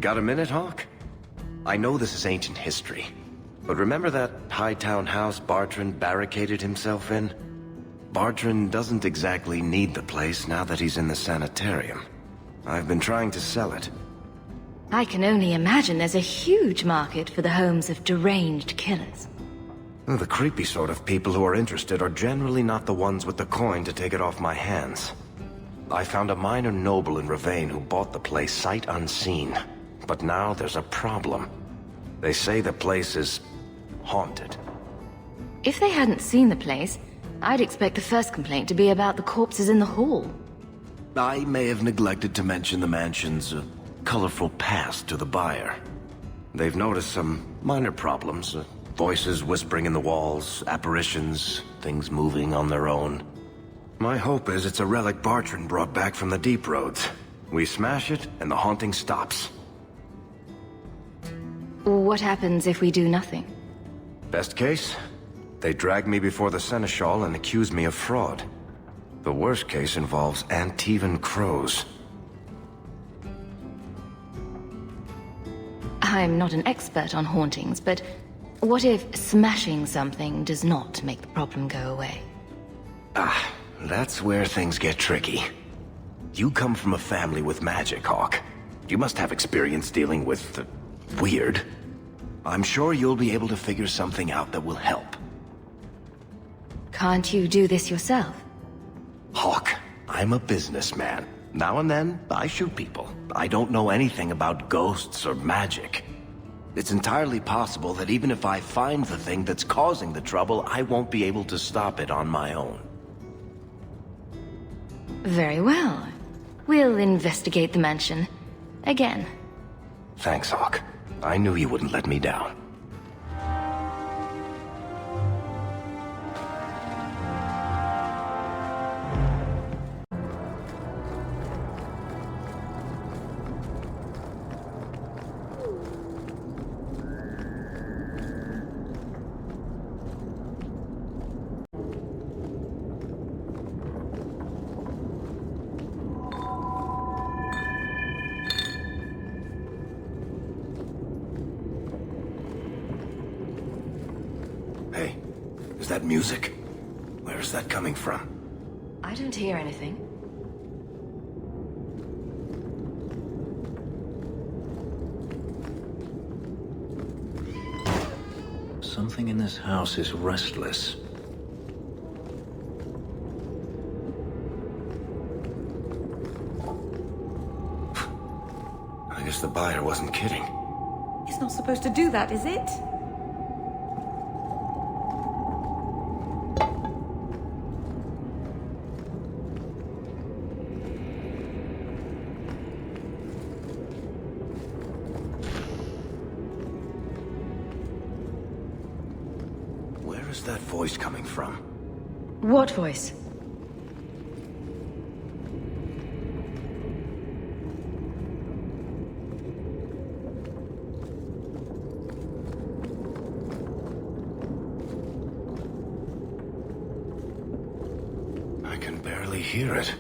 Got a minute, Hawke? I know this is ancient history, but remember that Hightown house Bartrand barricaded himself in? Bartrand doesn't exactly need the place now that he's in the sanitarium. I've been trying to sell it. I can only imagine there's a huge market for the homes of deranged killers. The creepy sort of people who are interested are generally not the ones with the coin to take it off my hands. I found a minor noble in Ravane who bought the place sight unseen. But now there's a problem. They say the place is haunted. If they hadn't seen the place, I'd expect the first complaint to be about the corpses in the hall. I may have neglected to mention the mansion's colorful past to the buyer. They've noticed some minor problems. Voices whispering in the walls, apparitions, things moving on their own. My hope is it's a relic Bartrand brought back from the Deep Roads. We smash it, and the haunting stops. What happens if we do nothing? Best case, they drag me before the Seneschal and accuse me of fraud. The worst case involves Antivan crows. I'm not an expert on hauntings, but what if smashing something does not make the problem go away? That's where things get tricky. You come from a family with magic, Hawke. You must have experience dealing with the weird. I'm sure you'll be able to figure something out that will help. Can't you do this yourself? Hawke, I'm a businessman. Now and then, I shoot people. I don't know anything about ghosts or magic. It's entirely possible that even if I find the thing that's causing the trouble, I won't be able to stop it on my own. Very well. We'll investigate the mansion. Again. Thanks, Hawke. I knew you wouldn't let me down. Hey, is that music? Where is that coming from? I don't hear anything. Something in this house is restless. I guess the buyer wasn't kidding. It's not supposed to do that, is it? Where is that voice coming from? What voice? I can barely hear it.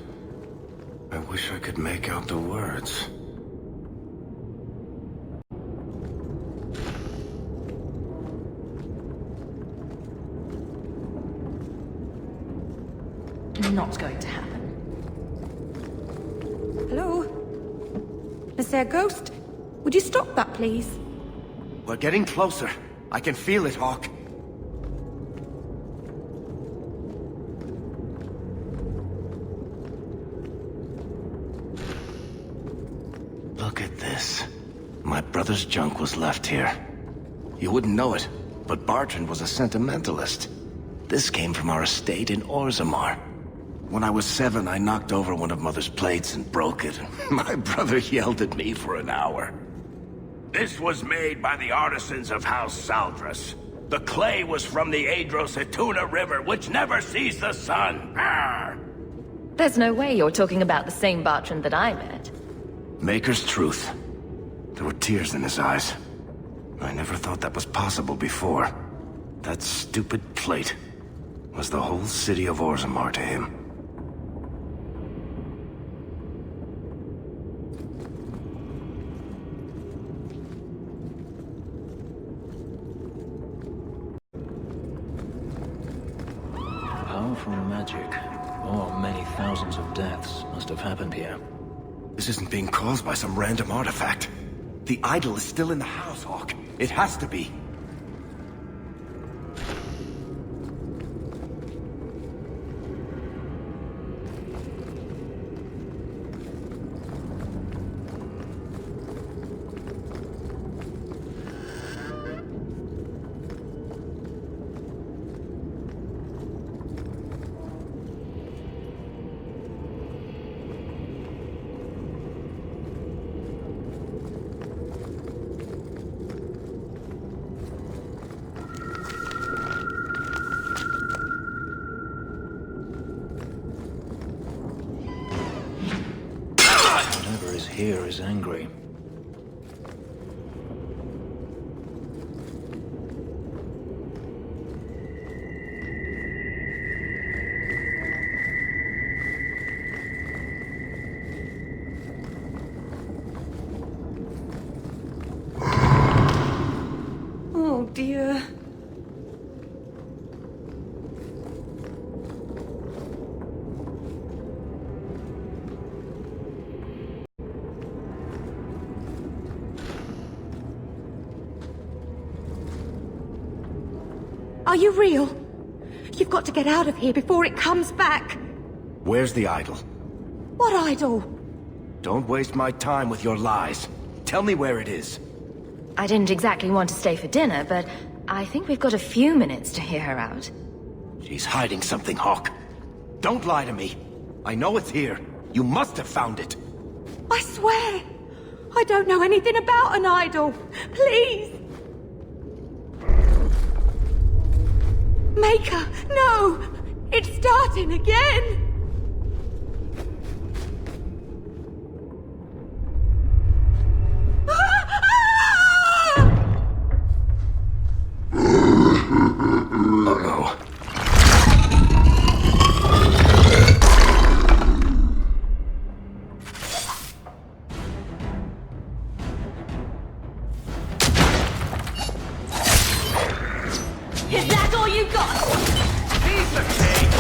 I wish I could make out the words. Not going to happen. Hello? Is there a ghost? Would you stop that, please? We're getting closer. I can feel it, Hawke. Look at this. My brother's junk was left here. You wouldn't know it, but Bartrand was a sentimentalist. This came from our estate in Orzammar. When I was 7, I knocked over one of Mother's plates and broke it. My brother yelled at me for an hour. This was made by the artisans of House Saldras. The clay was from the Adros-Etuna River, which never sees the sun. Arr! There's no way you're talking about the same Bartrand that I met. Maker's truth. There were tears in his eyes. I never thought that was possible before. That stupid plate was the whole city of Orzammar to him. powerful magic, or many thousands of deaths must have happened here. This isn't being caused by some random artifact. The idol is still in the house, Hawke. It has to be. Whatever is here is angry. Oh dear. Are you real? You've got to get out of here before it comes back. Where's the idol? What idol? Don't waste my time with your lies. Tell me where it is. I didn't exactly want to stay for dinner, but I think we've got a few minutes to hear her out. She's hiding something, Hawke. Don't lie to me. I know it's here. You must have found it. I swear, I don't know anything about an idol. Please. Maker, no! It's starting again! Uh-oh. Is that all you got? Piece of cake!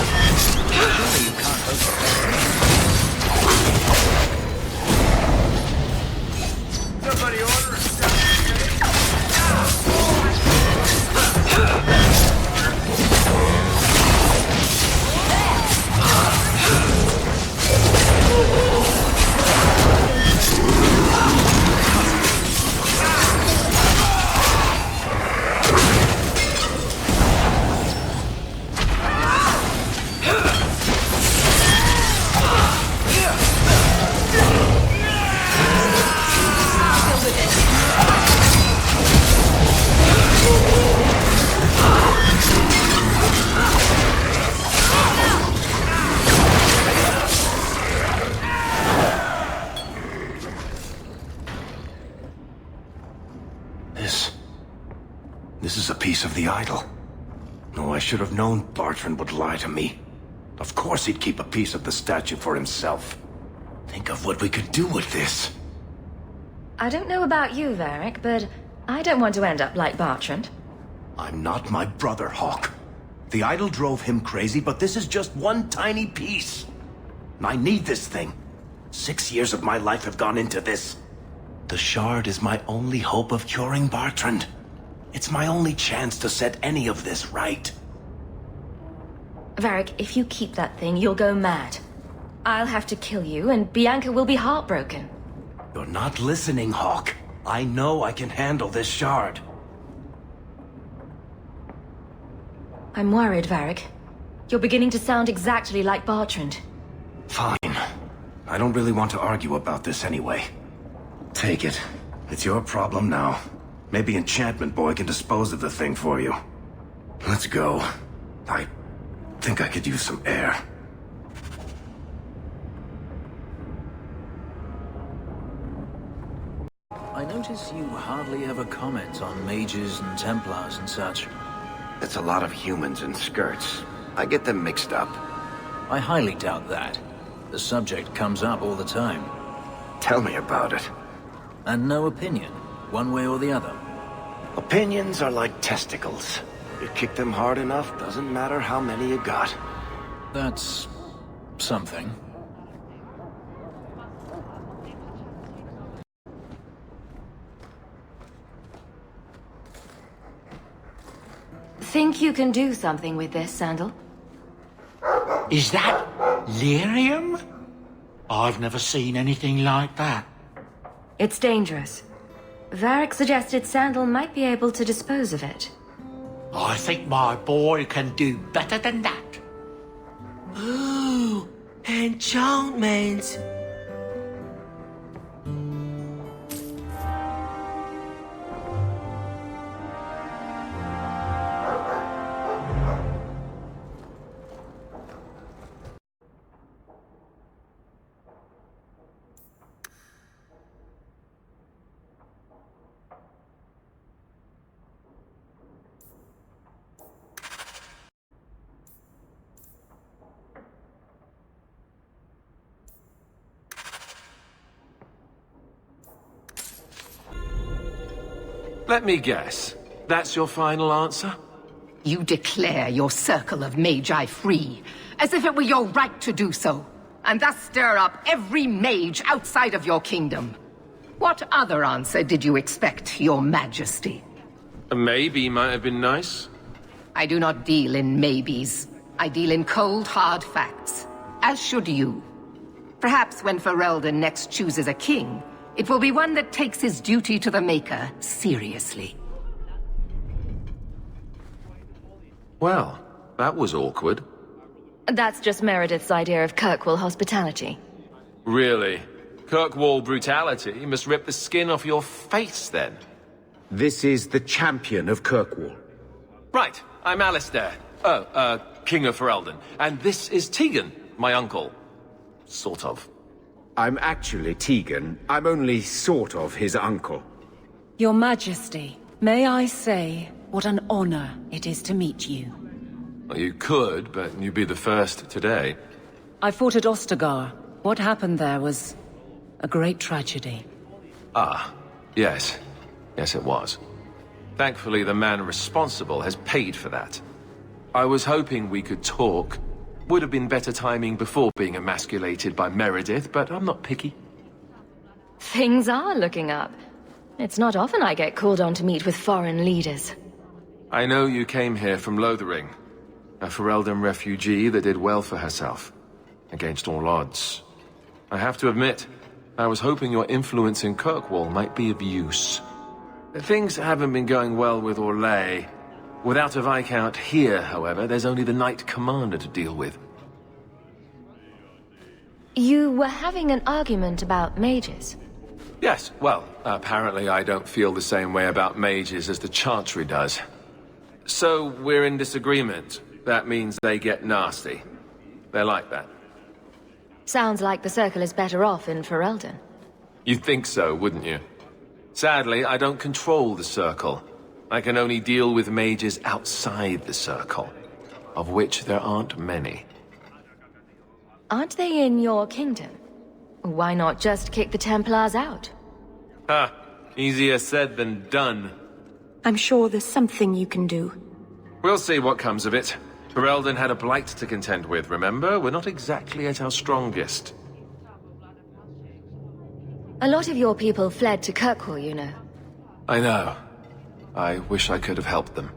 Surely you can't hope for better. Somebody order a This is a piece of the idol. No, I should have known Bartrand would lie to me. Of course he'd keep a piece of the statue for himself. Think of what we could do with this. I don't know about you, Varric, but I don't want to end up like Bartrand. I'm not my brother, Hawke. The idol drove him crazy, but this is just one tiny piece. I need this thing. 6 years of my life have gone into this. The shard is my only hope of curing Bartrand. It's my only chance to set any of this right. Varric, if you keep that thing, you'll go mad. I'll have to kill you, and Bianca will be heartbroken. You're not listening, Hawke. I know I can handle this shard. I'm worried, Varric. You're beginning to sound exactly like Bartrand. Fine. I don't really want to argue about this anyway. Take it. It's your problem now. Maybe Enchantment Boy can dispose of the thing for you. Let's go. I think I could use some air. I notice you hardly ever comment on mages and Templars and such. It's a lot of humans in skirts. I get them mixed up. I highly doubt that. The subject comes up all the time. Tell me about it. And no opinion, one way or the other. Opinions are like testicles. You kick them hard enough, doesn't matter how many you got. That's something. Think you can do something with this, Sandal? Is that lyrium? I've never seen anything like that. It's dangerous. Varric suggested Sandal might be able to dispose of it. I think my boy can do better than that. Ooh, enchantment. Let me guess. That's your final answer? You declare your circle of magi free, as if it were your right to do so, and thus stir up every mage outside of your kingdom. What other answer did you expect, your majesty? A maybe might have been nice. I do not deal in maybes. I deal in cold, hard facts. As should you. Perhaps when Ferelden next chooses a king, it will be one that takes his duty to the Maker seriously. Well, that was awkward. That's just Meredith's idea of Kirkwall hospitality. Really? Kirkwall brutality must rip the skin off your face, then. This is the champion of Kirkwall. Right, I'm Alistair. King of Ferelden. And this is Tegan, my uncle. Sort of. I'm actually Tegan. I'm only sort of his uncle. Your Majesty, may I say what an honor it is to meet you. Well, you could, but you'd be the first today. I fought at Ostagar. What happened there was a great tragedy. Ah, yes. Yes, it was. Thankfully, the man responsible has paid for that. I was hoping we could talk. Would have been better timing before being emasculated by Meredith, but I'm not picky. Things are looking up. It's not often I get called on to meet with foreign leaders. I know you came here from Lothering, a Ferelden refugee that did well for herself, against all odds. I have to admit, I was hoping your influence in Kirkwall might be of use. Things haven't been going well with Orlais. Without a Viscount here, however, there's only the Knight Commander to deal with. You were having an argument about mages. Yes, well, apparently I don't feel the same way about mages as the Chantry does. So, we're in disagreement. That means they get nasty. They're like that. Sounds like the Circle is better off in Ferelden. You'd think so, wouldn't you? Sadly, I don't control the Circle. I can only deal with mages outside the Circle, of which there aren't many. Aren't they in your kingdom? Why not just kick the Templars out? Ha! Easier said than done. I'm sure there's something you can do. We'll see what comes of it. Ferelden had a blight to contend with, remember? We're not exactly at our strongest. A lot of your people fled to Kirkwall, you know. I know. I wish I could have helped them.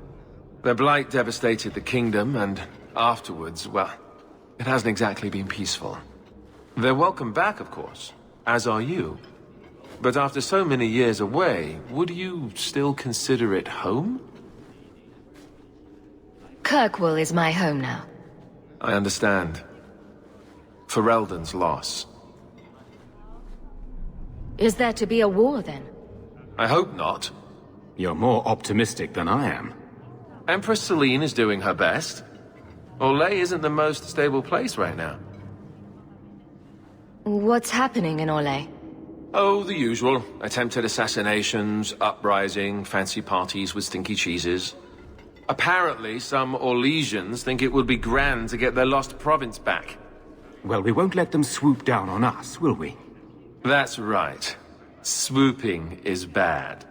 Their blight devastated the kingdom, and afterwards, well, it hasn't exactly been peaceful. They're welcome back, of course, as are you. But after so many years away, would you still consider it home? Kirkwall is my home now. I understand. Ferelden's loss. Is there to be a war, then? I hope not. You're more optimistic than I am. Empress Celine is doing her best. Orlais isn't the most stable place right now. What's happening in Orlais? Oh, the usual. Attempted assassinations, uprising, fancy parties with stinky cheeses. Apparently, some Orlesians think it would be grand to get their lost province back. Well, we won't let them swoop down on us, will we? That's right. Swooping is bad.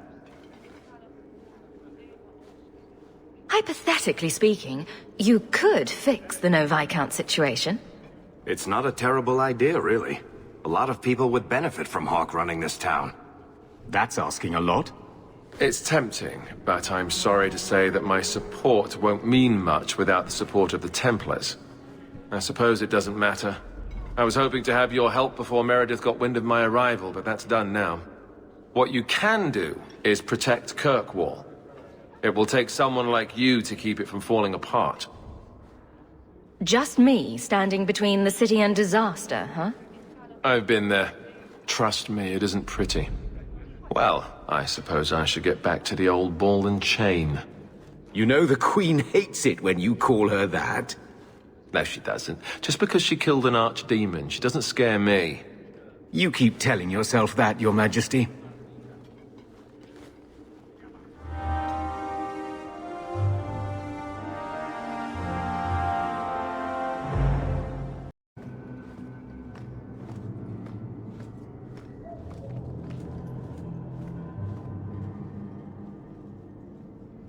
Hypothetically speaking, you could fix the no Viscount situation. It's not a terrible idea, really. A lot of people would benefit from Hawke running this town. That's asking a lot. It's tempting, but I'm sorry to say that my support won't mean much without the support of the Templars. I suppose it doesn't matter. I was hoping to have your help before Meredith got wind of my arrival, but that's done now. What you can do is protect Kirkwall. It will take someone like you to keep it from falling apart. Just me standing between the city and disaster, huh? I've been there. Trust me, it isn't pretty. Well, I suppose I should get back to the old ball and chain. You know the Queen hates it when you call her that. No, she doesn't. Just because she killed an archdemon, she doesn't scare me. You keep telling yourself that, Your Majesty.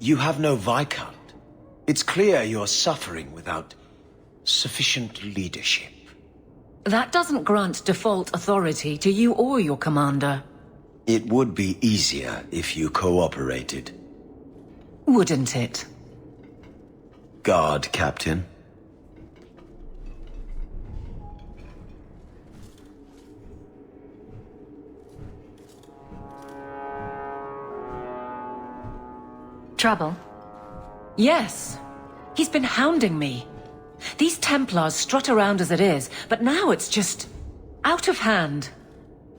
You have no Viscount. It's clear you're suffering without sufficient leadership. That doesn't grant default authority to you or your commander. It would be easier if you cooperated. Wouldn't it? Guard, Captain. Trouble? Yes. He's been hounding me. These Templars strut around as it is, but now it's just out of hand.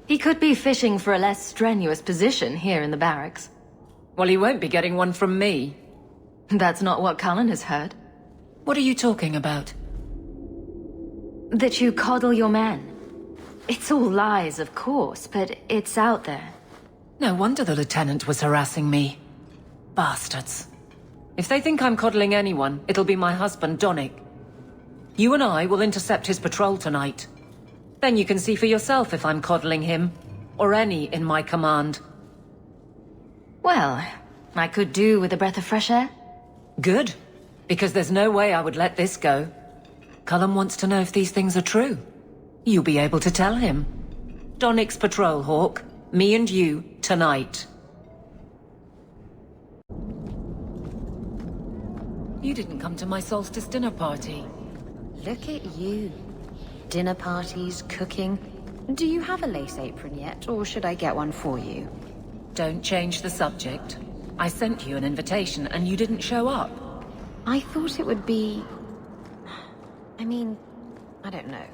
He could be fishing for a less strenuous position here in the barracks. Well, he won't be getting one from me. That's not what Cullen has heard. What are you talking about? That you coddle your men. It's all lies, of course, but it's out there. No wonder the Lieutenant was harassing me. Bastards. If they think I'm coddling anyone, it'll be my husband, Donnic. You and I will intercept his patrol tonight. Then you can see for yourself if I'm coddling him, or any in my command. Well, I could do with a breath of fresh air. Good, because there's no way I would let this go. Cullen wants to know if these things are true. You'll be able to tell him. Donnic's patrol, Hawke. Me and you, tonight. You didn't come to my solstice dinner party. Look at you. Dinner parties, cooking. Do you have a lace apron yet, or should I get one for you? Don't change the subject. I sent you an invitation and you didn't show up. I thought it would be... I mean, I don't know.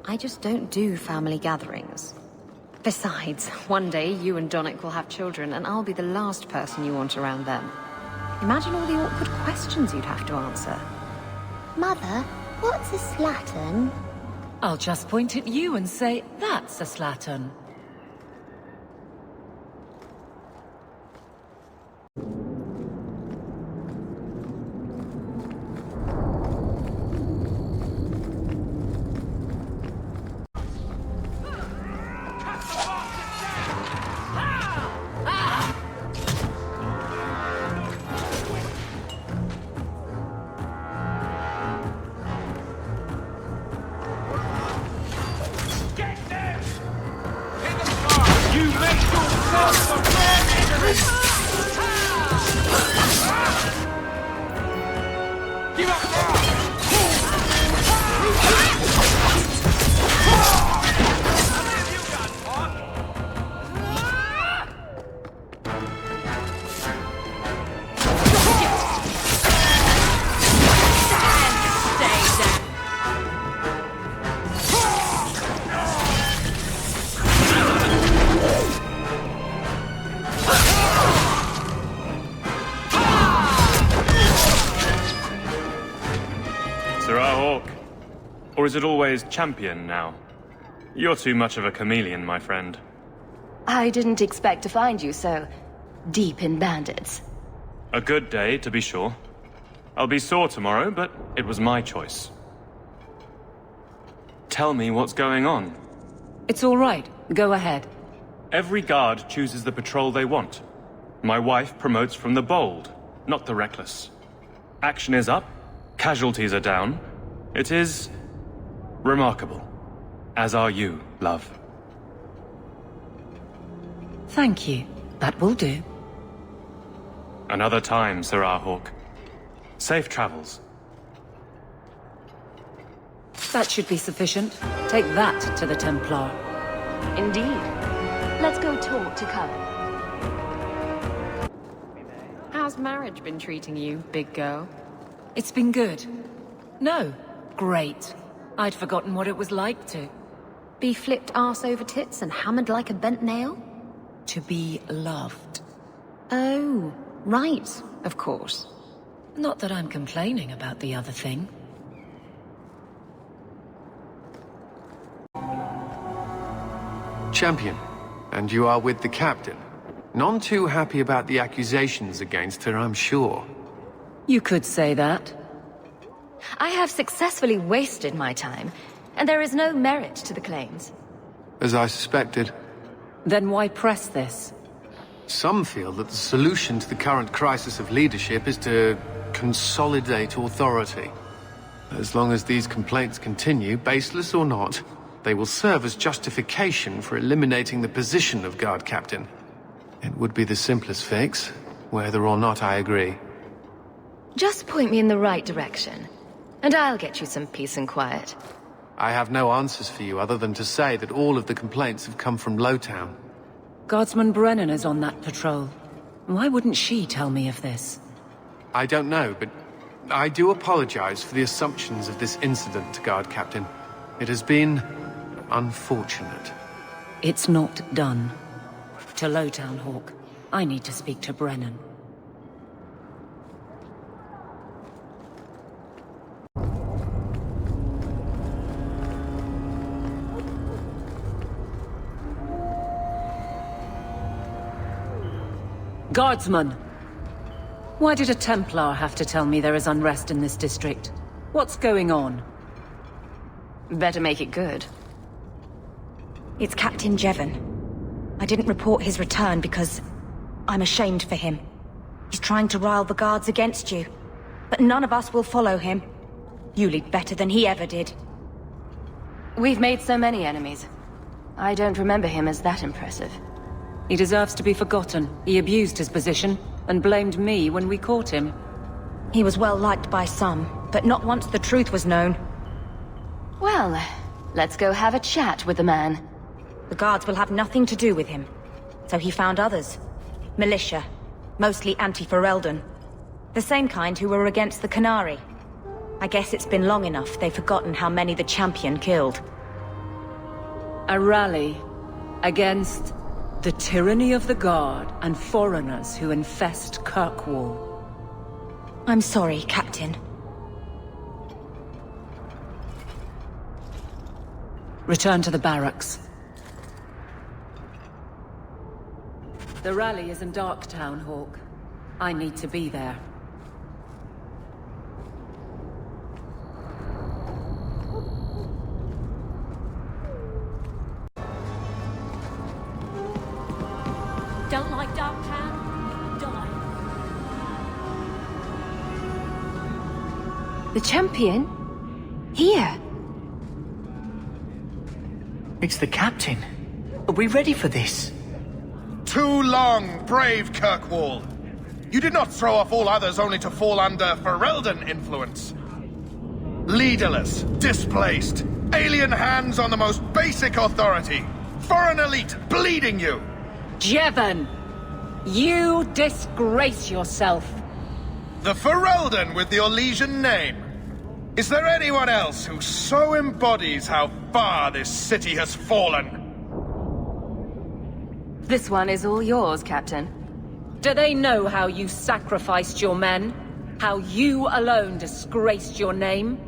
I just don't do family gatherings. Besides, one day you and Donnic will have children and I'll be the last person you want around them. Imagine all the awkward questions you'd have to answer. Mother, what's a slattern? I'll just point at you and say, that's a slattern. Or is it always champion now? You're too much of a chameleon, my friend. I didn't expect to find you so deep in bandits. A good day, to be sure. I'll be sore tomorrow, but it was my choice. Tell me what's going on. It's all right. Go ahead. Every guard chooses the patrol they want. My wife promotes from the bold. not the reckless. Action is up, casualties are down. It is remarkable. As are you, love. Thank you. That will do. Another time, Sirrah Hawke. Safe travels. That should be sufficient. Take that to the Templar. Indeed. Let's go talk to Cullen. How's marriage been treating you, big girl? It's been good. No, great. I'd forgotten what it was like to. Be flipped arse over tits and hammered like a bent nail? To be loved. Oh, right, of course. Not that I'm complaining about the other thing. Champion, and you are with the captain. None too happy about the accusations against her, I'm sure. You could say that. I have successfully wasted my time, and there is no merit to the claims. As I suspected. Then why press this? Some feel that the solution to the current crisis of leadership is to consolidate authority. As long as these complaints continue, baseless or not, they will serve as justification for eliminating the position of guard captain. It would be the simplest fix, whether or not I agree. Just point me in the right direction, and I'll get you some peace and quiet. I have no answers for you other than to say that all of the complaints have come from Lowtown. Guardsman Brennan is on that patrol. Why wouldn't she tell me of this? I don't know, but I do apologize for the assumptions of this incident, guard captain. It has been unfortunate. It's not done. To Lowtown, Hawke. I need to speak to Brennan. Guardsman! Why did a Templar have to tell me there is unrest in this district? What's going on? Better make it good. It's Captain Jevon. I didn't report his return because I'm ashamed for him. He's trying to rile the guards against you. But none of us will follow him. You lead better than he ever did. We've made so many enemies. I don't remember him as that impressive. He deserves to be forgotten. He abused his position and blamed me when we caught him. He was well liked by some, but not once the truth was known. Well, let's go have a chat with the man. The guards will have nothing to do with him. So he found others. Militia. Mostly anti-Ferelden. The same kind who were against the Canary. I guess it's been long enough they've forgotten how many the Champion killed. A rally against the tyranny of the Guard and foreigners who infest Kirkwall. I'm sorry, Captain. Return to the barracks. The rally is in Darktown, Hawke. I need to be there. Don't like Darktown? Die. The Champion? Here? It's the captain. Are we ready for this? Too long, brave Kirkwall. You did not throw off all others only to fall under Ferelden influence. Leaderless, displaced, alien hands on the most basic authority. Foreign elite bleeding you. Jevon! You disgrace yourself! The Ferelden with the Orlesian name. Is there anyone else who so embodies how far this city has fallen? This one is all yours, Captain. Do they know how you sacrificed your men? How you alone disgraced your name?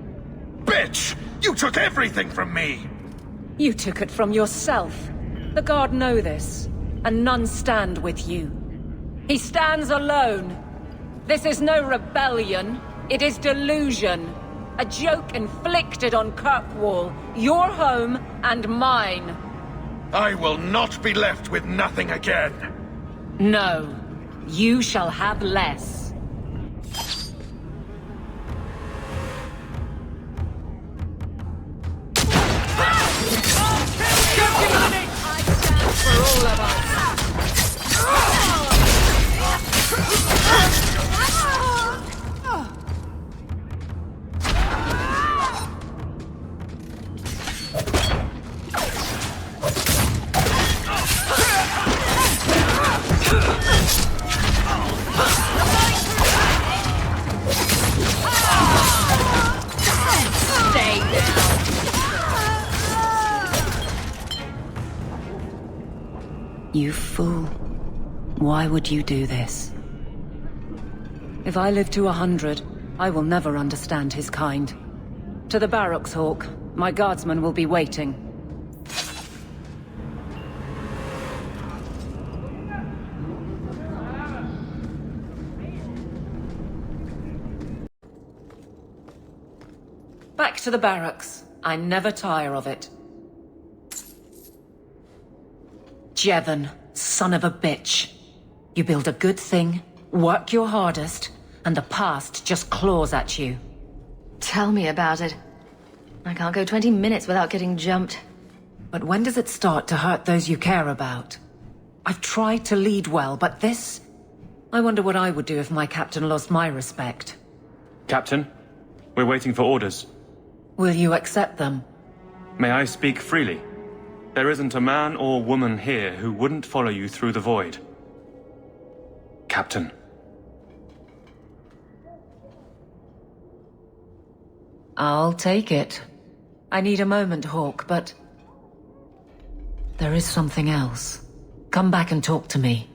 Bitch! You took everything from me! You took it from yourself. The Guard know this, and none stand with you. He stands alone. This is no rebellion. It is delusion. A joke inflicted on Kirkwall, your home and mine. I will not be left with nothing again. No. You shall have less. You fool. Why would you do this? If I live to 100, I will never understand his kind. To the barracks, Hawke. My guardsmen will be waiting. Back to the barracks. I never tire of it. Jevon, son of a bitch. You build a good thing, work your hardest, and the past just claws at you. Tell me about it. I can't go 20 minutes without getting jumped. But when does it start to hurt those you care about? I've tried to lead well, but this... I wonder what I would do if my captain lost my respect. Captain, we're waiting for orders. Will you accept them? May I speak freely? There isn't a man or woman here who wouldn't follow you through the void. Captain. I'll take it. I need a moment, Hawke, but... there is something else. Come back and talk to me.